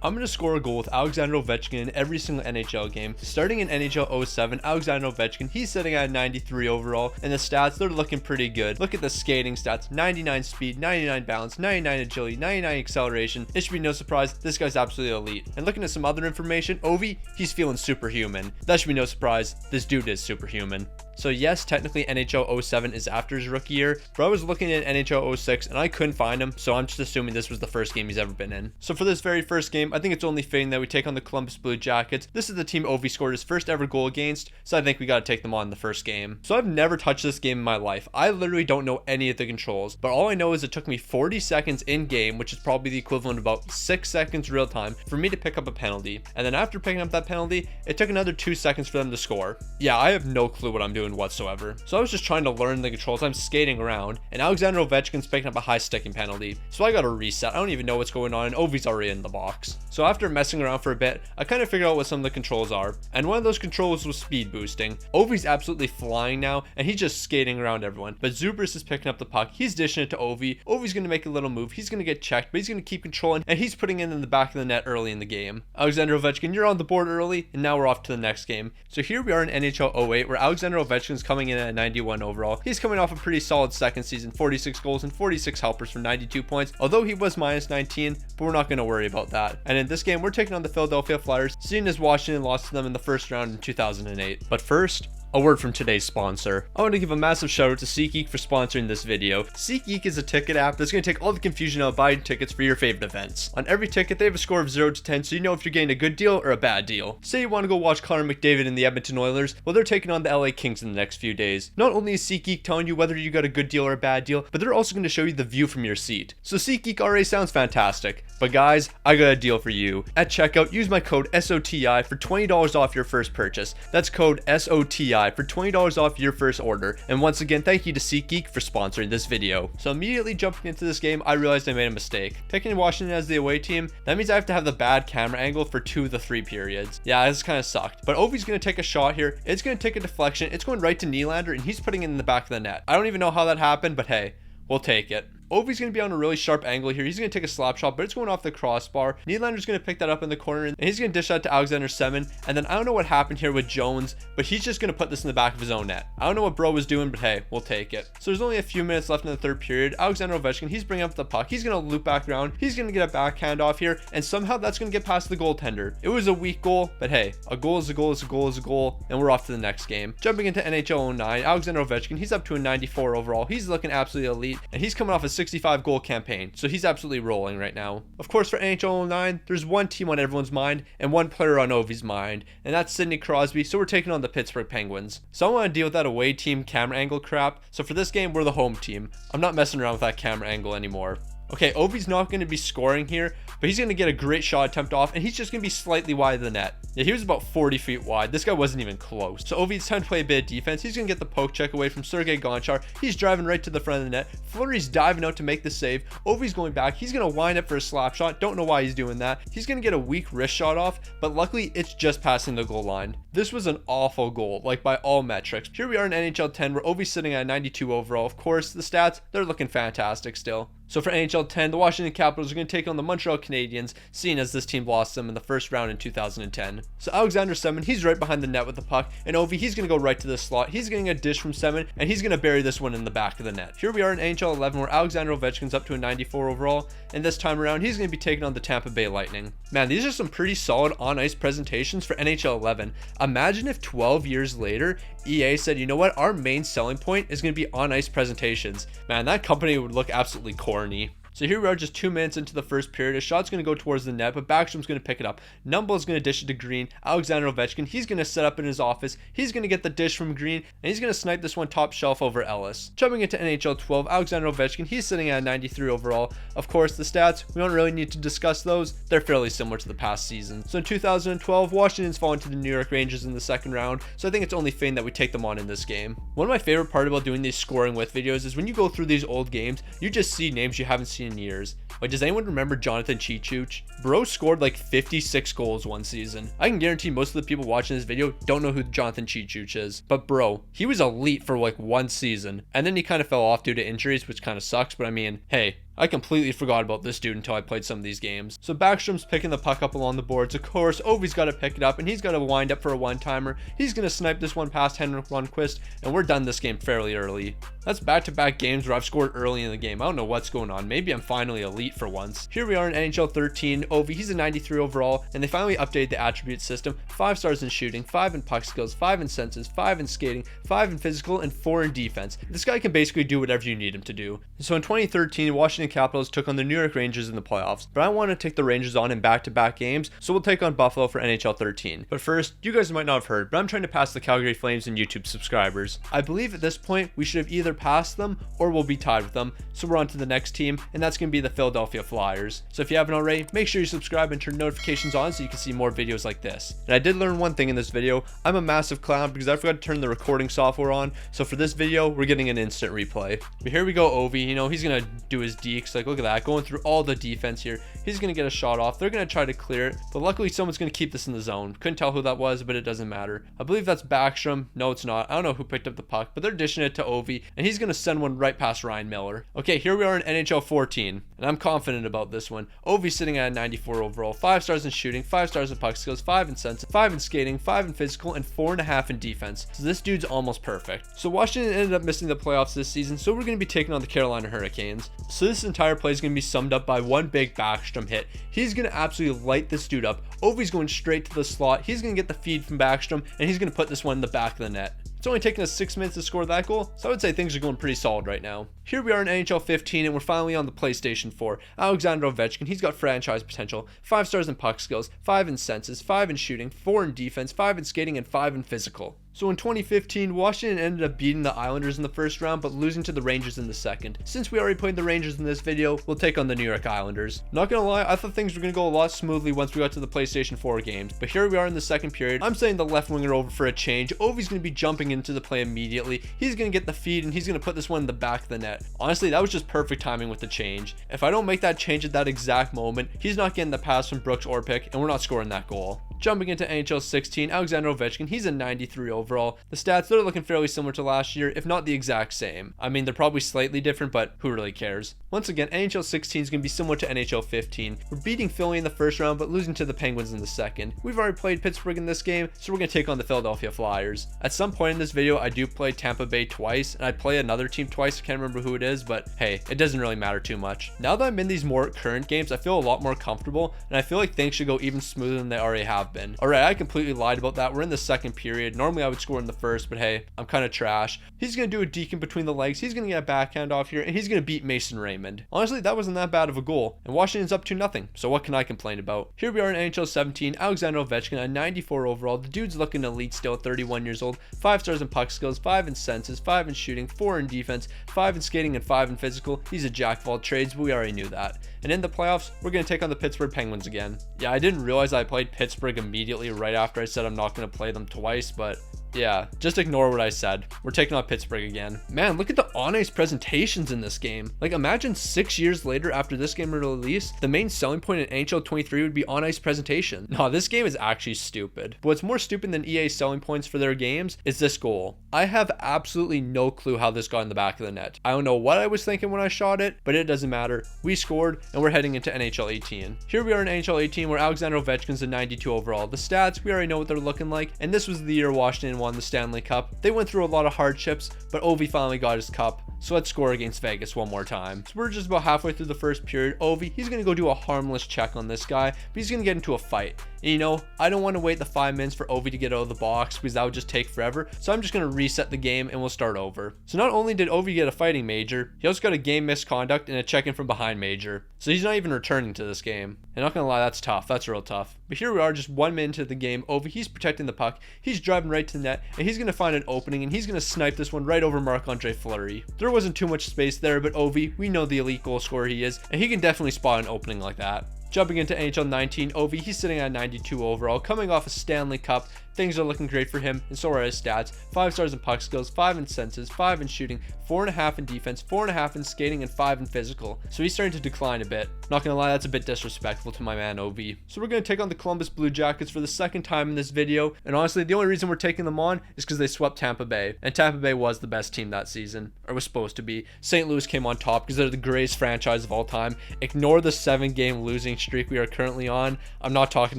I'm going to score a goal with Alexander Ovechkin in every single NHL game. Starting in NHL 07, Alexander Ovechkin, he's sitting at 93 overall, and the stats, they're looking pretty good. Look at the skating stats: 99 speed, 99 balance, 99 agility, 99 acceleration. It should be no surprise, this guy's absolutely elite. And looking at some other information, Ovi, he's feeling superhuman. That should be no surprise, this dude is superhuman. So yes, technically NHL 07 is after his rookie year, but I was looking at NHL 06 and I couldn't find him, so I'm just assuming this was the first game he's ever been in. So for this very first game, I think it's only fitting that we take on the Columbus Blue Jackets. This is the team Ovi scored his first ever goal against, so I think we got to take them on in the first game. So I've never touched this game in my life. I literally don't know any of the controls, but all I know is it took me 40 seconds in game, which is probably the equivalent of about 6 seconds real time, for me to pick up a penalty. And then after picking up that penalty, it took another 2 seconds for them to score. Yeah, I have no clue what I'm doing whatsoever. So I was just trying to learn the controls. I'm skating around, and Alexander Ovechkin's picking up a high sticking penalty. So I got to reset. I don't even know what's going on, and Ovi's already in the box. So after messing around for a bit, I kind of figured out what some of the controls are. And one of those controls was speed boosting. Ovi's absolutely flying now, and he's just skating around everyone. But Zubris is picking up the puck. He's dishing it to Ovi. Ovi's going to make a little move. He's going to get checked, but he's going to keep controlling, and he's putting it in the back of the net early in the game. Alexander Ovechkin, you're on the board early, and now we're off to the next game. So here we are in NHL 08, where Alexander Ovechkin's coming in at 91 overall. He's coming off a pretty solid second season, 46 goals and 46 helpers for 92 points, although he was minus 19, but we're not going to worry about that. And in this game, we're taking on the Philadelphia Flyers, seeing as Washington lost to them in the first round in 2008. But first, a word from today's sponsor. I want to give a massive shout out to SeatGeek for sponsoring this video. SeatGeek is a ticket app that's going to take all the confusion out of buying tickets for your favorite events. On every ticket, they have a score of 0 to 10, so you know if you're getting a good deal or a bad deal. Say you want to go watch Connor McDavid and the Edmonton Oilers, well, they're taking on the LA Kings in the next few days. Not only is SeatGeek telling you whether you got a good deal or a bad deal, but they're also going to show you the view from your seat. So SeatGeek already sounds fantastic. But guys, I got a deal for you. At checkout, use my code SOTI for $20 off your first purchase. That's code SOTI for $20 off your first order. And once again, thank you to SeatGeek for sponsoring this video. So immediately jumping into this game, I realized I made a mistake. Picking Washington as the away team, that means I have to have the bad camera angle for 2 of the 3 periods. Yeah, this kind of sucked. But Ovi's going to take a shot here. It's going to take a deflection. It's going right to Nylander, and he's putting it in the back of the net. I don't even know how that happened, but hey, we'll take it. Ovi's going to be on a really sharp angle here. He's going to take a slap shot, but it's going off the crossbar. Nylander's going to pick that up in the corner, and he's going to dish that to Alexander 7. And then I don't know what happened here with Jones, but he's just going to put this in the back of his own net. I don't know what bro was doing, but hey, we'll take it. So there's only a few minutes left in the third period. Alexander Ovechkin, he's bringing up the puck. He's going to loop back around. He's going to get a backhand off here, and somehow that's going to get past the goaltender. It was a weak goal, but hey, a goal is a goal is a goal is a goal, and we're off to the next game. Jumping into NHL 09, Alexander Ovechkin, he's up to a 94 overall. He's looking absolutely elite, and he's coming off a 65 goal campaign. So he's absolutely rolling right now. Of course, for NHL 09, there's one team on everyone's mind and one player on Ovi's mind, and that's Sidney Crosby. So we're taking on the Pittsburgh Penguins. So I want to deal with that away team camera angle crap. So for this game, we're the home team. I'm not messing around with that camera angle anymore. Okay, Ovi's not going to be scoring here, but he's going to get a great shot attempt off, and he's just going to be slightly wide of the net. Yeah, he was about 40 feet wide. This guy wasn't even close. So Ovi, it's time to play a bit of defense. He's going to get the poke check away from Sergei Gonchar. He's driving right to the front of the net. Fleury's diving out to make the save. Ovi's going back. He's going to wind up for a slap shot. Don't know why he's doing that. He's going to get a weak wrist shot off, but luckily it's just passing the goal line. This was an awful goal, like by all metrics. Here we are in NHL 10, where Ovi's sitting at 92 overall. Of course, the stats, they're looking fantastic still. So for NHL 10, the Washington Capitals are going to take on the Montreal Canadiens, seeing as this team lost them in the first round in 2010. So Alexander 7, he's right behind the net with the puck, and Ovi, he's going to go right to the slot. He's getting a dish from 7, and he's going to bury this one in the back of the net. Here we are in NHL 11, where Alexander Ovechkin's up to a 94 overall, and this time around, he's going to be taking on the Tampa Bay Lightning. Man, these are some pretty solid on-ice presentations for NHL 11. Imagine if 12 years later, EA said, you know what, our main selling point is going to be on-ice presentations. Man, that company would look absolutely corny. So here we are just 2 minutes into the first period. A shot's going to go towards the net, but Backstrom's going to pick it up. Numble is going to dish it to Green. Alexander Ovechkin, he's going to set up in his office. He's going to get the dish from Green, and he's going to snipe this one top shelf over Ellis. Jumping into NHL 12, Alexander Ovechkin, he's sitting at 93 overall. Of course, the stats, we don't really need to discuss those. They're fairly similar to the past season. So in 2012, Washington's fallen to the New York Rangers in the second round, so I think it's only fitting that we take them on in this game. One of my favorite part about doing these scoring with videos is when you go through these old games, you just see names you haven't seen in years. Like, does anyone remember Jonathan Cheechooch? Bro scored like 56 goals one season. I can guarantee most of the people watching this video don't know who Jonathan Cheechooch is. But bro, he was elite for like one season. And then he kind of fell off due to injuries, which kind of sucks. But I mean, hey, I completely forgot about this dude until I played some of these games. So Backstrom's picking the puck up along the boards. Of course, Ovi's got to pick it up, and he's got to wind up for a one-timer. He's going to snipe this one past Henrik Lundqvist, and we're done this game fairly early. That's back-to-back games where I've scored early in the game. I don't know what's going on. Maybe I'm finally elite for once. Here we are in NHL 13. Ovi, he's a 93 overall, and they finally updated the attribute system. 5 stars in shooting, 5 in puck skills, 5 in senses, 5 in skating, 5 in physical, and 4 in defense. This guy can basically do whatever you need him to do. So in 2013, Washington Capitals took on the New York Rangers in the playoffs, but I want to take the Rangers on in back-to-back games, so we'll take on Buffalo for NHL 13. But first, you guys might not have heard, but I'm trying to pass the Calgary Flames in YouTube subscribers. I believe at this point, we should have either passed them or we'll be tied with them, so we're on to the next team, and that's going to be the Philadelphia Flyers. So if you haven't already, make sure you subscribe and turn notifications on so you can see more videos like this. And I did learn one thing in this video. I'm a massive clown because I forgot to turn the recording software on, so for this video, we're getting an instant replay. But here we go, Ovi. You know, he's going to do his dekes. Like, look at that, going through all the defense here. He's going to get a shot off. They're going to try to clear it, but luckily someone's going to keep this in the zone. Couldn't tell who that was, but it doesn't matter. I believe that's Backstrom. No, it's not. I don't know who picked up the puck, but they're dishing it to Ovi, and he's going to send one right past Ryan Miller. Okay, here we are in NHL 14, and I'm confident about this one. Ovi's sitting at a 94 overall, 5 stars in shooting, 5 stars in puck skills, 5 in sense, 5 in skating, 5 in physical, and 4.5 in defense. So this dude's almost perfect. So Washington ended up missing the playoffs this season, so we're going to be taking on the Carolina Hurricanes. So this entire play is going to be summed up by one big Backstrom hit. He's going to absolutely light this dude up. Ovi's going straight to the slot. He's going to get the feed from Backstrom, and he's going to put this one in the back of the net. It's only taken us 6 minutes to score that goal, so I would say things are going pretty solid right now. Here we are in NHL 15, and we're finally on the PlayStation 4. Alexander Ovechkin, he's got franchise potential. 5 stars in puck skills, 5 in senses, 5 in shooting, 4 in defense, 5 in skating, and 5 in physical. So in 2015, Washington ended up beating the Islanders in the first round, but losing to the Rangers in the second. Since we already played the Rangers in this video, we'll take on the New York Islanders. Not gonna lie, I thought things were gonna go a lot smoothly once we got to the PlayStation 4 games, but here we are in the second period. I'm saying the left winger over for a change. Ovi's gonna be jumping into the play immediately. He's gonna get the feed, and he's gonna put this one in the back of the net. Honestly, that was just perfect timing with the change. If I don't make that change at that exact moment, he's not getting the pass from Brooks or Pick, and we're not scoring that goal. Jumping into NHL 16, Alexander Ovechkin, he's a 93 overall. The stats, they're looking fairly similar to last year, if not the exact same. I mean, they're probably slightly different, but who really cares? Once again, NHL 16 is going to be similar to NHL 15. We're beating Philly in the first round, but losing to the Penguins in the second. We've already played Pittsburgh in this game, so we're going to take on the Philadelphia Flyers. At some point in this video, I do play Tampa Bay twice, and I play another team twice. I can't remember who it is, but hey, it doesn't really matter too much. Now that I'm in these more current games, I feel a lot more comfortable, and I feel like things should go even smoother than they already have been. Alright, I completely lied about that. We're in the second period. Normally I would score in the first, but hey, I'm kind of trash. He's going to do a deke in between the legs. He's going to get a backhand off here, and he's going to beat Mason Raymond. Honestly, that wasn't that bad of a goal, and Washington's up 2-0, so what can I complain about? Here we are in NHL 17, Alexander Ovechkin, a 94 overall. The dude's looking elite still, 31 years old, 5 stars in puck skills, 5 in senses, 5 in shooting, 4 in defense, 5 in skating, and 5 in physical. He's a jack of all trades, but we already knew that. And in the playoffs, we're going to take on the Pittsburgh Penguins again. Yeah, I didn't realize I played Pittsburgh immediately right after I said I'm not going to play them twice, but yeah, just ignore what I said. We're taking on Pittsburgh again. Man, look at the on-ice presentations in this game. Like, imagine 6 years later after this game released, the main selling point in NHL 23 would be on-ice presentation. No, this game is actually stupid. But what's more stupid than EA's selling points for their games is this goal. I have absolutely no clue how this got in the back of the net. I don't know what I was thinking when I shot it, but it doesn't matter. We scored, and we're heading into NHL 18. Here we are in NHL 18, where Alexander Ovechkin's a 92 overall. The stats, we already know what they're looking like, and this was the year Washington won the Stanley Cup. They went through a lot of hardships, but Ovi finally got his cup. So let's score against Vegas one more time. So we're just about halfway through the first period. Ovi, he's going to go do a harmless check on this guy, but he's going to get into a fight. And you know, I don't want to wait the 5 minutes for Ovi to get out of the box because that would just take forever. So I'm just going to reset the game and we'll start over. So not only did Ovi get a fighting major, he also got a game misconduct and a check in from behind major. So he's not even returning to this game. And not going to lie, that's tough. That's real tough. But here we are, just 1 minute into the game. Ovi, he's protecting the puck. He's driving right to the net, and he's going to find an opening, and he's going to snipe this one right over Marc-Andre Fleury. There wasn't too much space there, but Ovi, we know the elite goal scorer he is, and he can definitely spot an opening like that. Jumping into NHL 19, Ovi, he's sitting at 92 overall, coming off a Stanley Cup, things are looking great for him, and so are his stats. 5 stars in puck skills, 5 in senses, 5 in shooting, 4.5 in defense, 4.5 in skating, and 5 in physical. So he's starting to decline a bit. Not gonna lie, that's a bit disrespectful to my man OV. So we're gonna take on the Columbus Blue Jackets for the second time in this video, and honestly, the only reason we're taking them on is because they swept Tampa Bay, and Tampa Bay was the best team that season, or was supposed to be. St. Louis came on top because they're the greatest franchise of all time. Ignore the 7-game losing streak we are currently on. I'm not talking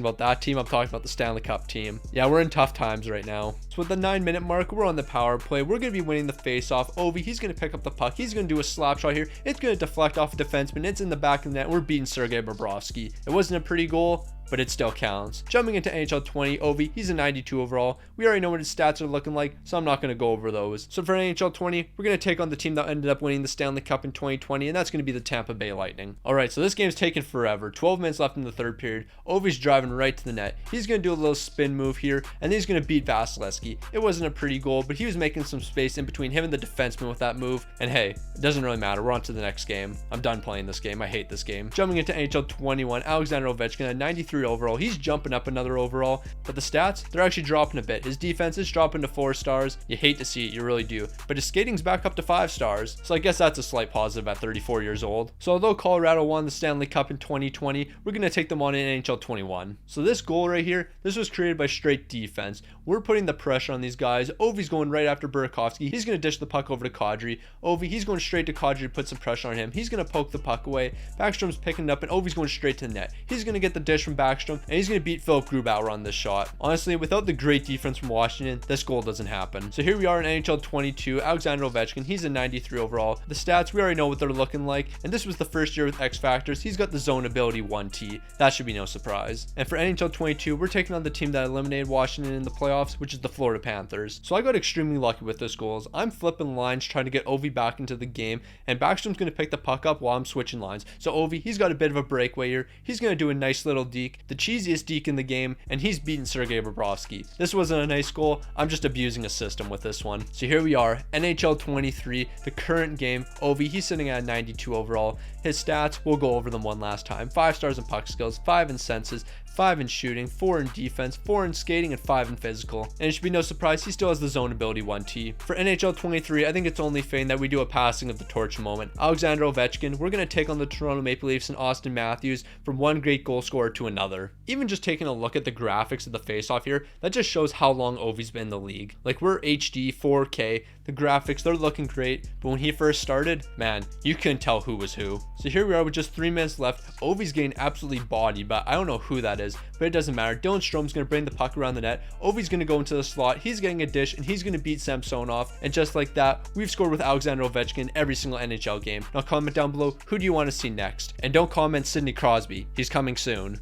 about that team, I'm talking about the Stanley Cup team. Yeah, we're in tough times right now. So with the 9-minute mark, we're on the power play. We're going to be winning the face-off. Ovi, he's going to pick up the puck. He's going to do a slap shot here. It's going to deflect off a defenseman. It's in the back of the net. We're beating Sergei Bobrovsky. It wasn't a pretty goal, but it still counts. Jumping into NHL 20, Ovi, he's a 92 overall. We already know what his stats are looking like, so I'm not going to go over those. So for NHL 20, we're going to take on the team that ended up winning the Stanley Cup in 2020, and that's going to be the Tampa Bay Lightning. Alright, so this game's taken forever. 12 minutes left in the third period. Ovi's driving right to the net. He's going to do a little spin move here, and then he's going to beat Vasilevsky. It wasn't a pretty goal, but he was making some space in between him and the defenseman with that move, and hey, it doesn't really matter. We're on to the next game. I'm done playing this game. I hate this game. Jumping into NHL 21, Alexander Ovechkin at 93 overall. He's jumping up another overall, but the stats, they're actually dropping a bit. His defense is dropping to 4 stars. You hate to see it, you really do, but his skating's back up to 5 stars, so I guess that's a slight positive at 34 years old. So although Colorado won the Stanley Cup in 2020, we're going to take them on in NHL 21. So this goal right here, this was created by straight defense. We're putting the pressure on these guys. Ovi's going right after Burakovsky. He's going to dish the puck over to Kadri. Ovi, he's going straight to Kadri to put some pressure on him. He's going to poke the puck away. Backstrom's picking it up, and Ovi's going straight to the net. He's going to get the dish from Backstrom, and he's going to beat Philip Grubauer on this shot. Honestly, without the great defense from Washington, this goal doesn't happen. So here we are in NHL 22, Alexander Ovechkin, he's a 93 overall. The stats, we already know what they're looking like, and this was the first year with X Factors. He's got the zone ability 1T. That should be no surprise. And for NHL 22, we're taking on the team that eliminated Washington in the playoffs, which is the Florida Panthers. So I got extremely lucky with this goals. I'm flipping lines trying to get Ovi back into the game, and Backstrom's going to pick the puck up while I'm switching lines. So Ovi, he's got a bit of a breakaway here. He's going to do a nice little deke, the cheesiest deke in the game, and he's beating Sergei Bobrovsky. This wasn't a nice goal. I'm just abusing a system with this one. So here we are, NHL 23, the current game. Ovi, he's sitting at 92 overall. His stats, we'll go over them one last time. 5 stars in puck skills, 5 in senses, 5 in shooting, 4 in defense, 4 in skating, and 5 in physical. And it should be no surprise, he still has the zone ability 1T. For NHL 23, I think it's only fitting that we do a passing of the torch moment. Alexander Ovechkin, we're going to take on the Toronto Maple Leafs and Austin Matthews from one great goal scorer to another. Even just taking a look at the graphics of the face-off here, that just shows how long Ovi's been in the league. Like, we're HD, 4K, the graphics, they're looking great, but when he first started, man, you couldn't tell who was who. So here we are with just 3 minutes left. Ovi's getting absolutely bodied, but I don't know who that is, but it doesn't matter. Dylan Strom's going to bring the puck around the net. Ovi's going to go into the slot. He's getting a dish, and he's going to beat Samsonov. And just like that, we've scored with Alexander Ovechkin every single NHL game. Now comment down below, who do you want to see next? And don't comment Sidney Crosby. He's coming soon.